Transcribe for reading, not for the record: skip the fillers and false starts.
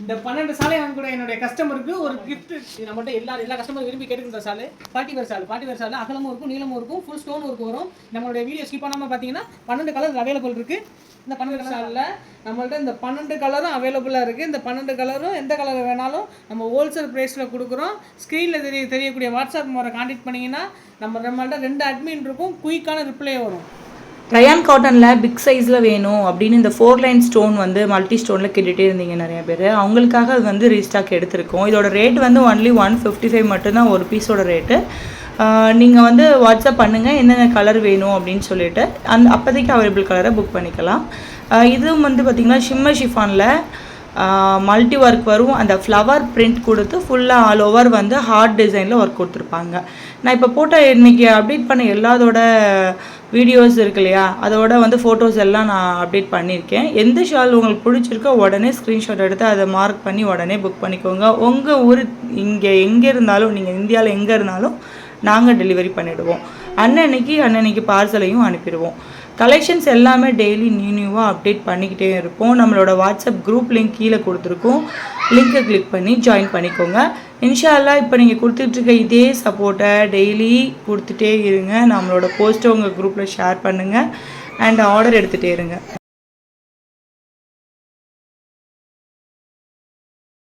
இந்த 12 சாலை வாங்கக்கூடிய என்னுடைய கஸ்டமருக்கு ஒரு கிஃப்ட். நம்மகிட்ட எல்லா கஸ்டமர் விரும்பி கேட்டுக்கிற சாலை பார்ட்டி வேர் சாலை அகலமும் இருக்கும் நீளமும் இருக்கும் ஃபுல் ஸ்டோன் ஒர்க் வரும். நம்மளுடைய வீடியோ ஸ்கிப் பண்ணாமல் பார்த்தீங்கன்னா 12 கலர் அவைலபிள் இருக்குது. இந்த 12 சாலில் நம்மள்ட்ட இந்த 12 கலரும் அவைலபிளாக இருக்குது. இந்த 12 கலரும் எந்த கலர் வேணாலும் நம்ம ஹோல்சேல் ப்ரைஸில் கொடுக்குறோம். ஸ்க்ரீனில் தெரியக்கூடிய வாட்ஸ்அப் முறை கான்டாக்ட் பண்ணிங்கன்னா நம்மள்ட்ட 2 அட்மின் இருக்கும். குயிக்கான ரிப்ளை வரும். ரயான் காட்டனில் பிக் சைஸில் வேணும் அப்படின்னு இந்த 4 லைன் ஸ்டோன் வந்து மல்டி ஸ்டோனில் கேட்டுகிட்டே இருந்தீங்க நிறைய பேர். அவங்களுக்காக அது வந்து ரீஸ்டாக் எடுத்திருக்கோம். இதோட ரேட் வந்து ஒன்லி 155 மட்டும்தான் ஒரு பீஸோட ரேட்டு. நீங்கள் வந்து வாட்ஸ்அப் பண்ணுங்கள் என்னென்ன கலர் வேணும் அப்படின்னு சொல்லிட்டு அப்போதைக்கு அவைலபிள் கலரை புக் பண்ணிக்கலாம். இதுவும் வந்து பார்த்திங்கன்னா ஷிம்மர் ஷிஃபானில் மல்டி ஒர்க் வரும். அந்த ஃப்ளவர் பிரிண்ட் கொடுத்து ஃபுல்லாக ஆல் ஓவர் வந்து ஹார்ட் டிசைனில் ஒர்க் கொடுத்துருப்பாங்க. நான் இப்போ போட்ட இன்றைக்கி அப்டேட் பண்ண எல்லாத்தோட வீடியோஸ் இருக்கு இல்லையா, அதோட வந்து ஃபோட்டோஸ் எல்லாம் நான் அப்டேட் பண்ணியிருக்கேன். எந்த ஷால் உங்களுக்கு பிடிச்சிருக்கோ உடனே ஸ்க்ரீன்ஷாட் எடுத்து அதை மார்க் பண்ணி உடனே புக் பண்ணிக்கோங்க. உங்கள் ஊர் இங்கே எங்கே இருந்தாலும் நீங்கள் இந்தியாவில் எங்கே இருந்தாலும் நாங்கள் டெலிவரி பண்ணிவிடுவோம். அன்னன்னைக்கு பார்சலையும் அனுப்பிடுவோம். கலெக்ஷன்ஸ் எல்லாமே டெய்லி நியூவாக அப்டேட் பண்ணிக்கிட்டே இருப்போம். நம்மளோட வாட்ஸ்அப் குரூப் லிங்க் கீழே கொடுத்துருக்கோம். லிங்க்கை கிளிக் பண்ணி ஜாயின் பண்ணிக்கோங்க. இன்ஷா அல்லாஹ் இப்போ நீங்கள் கொடுத்துட்ருக்க இதே சப்போர்ட்டை டெய்லி கொடுத்துட்டே இருங்க. நம்மளோட போஸ்ட்டை உங்கள் குரூப்பில் ஷேர் பண்ணுங்கள் அண்ட் ஆர்டர் எடுத்துகிட்டே இருங்க.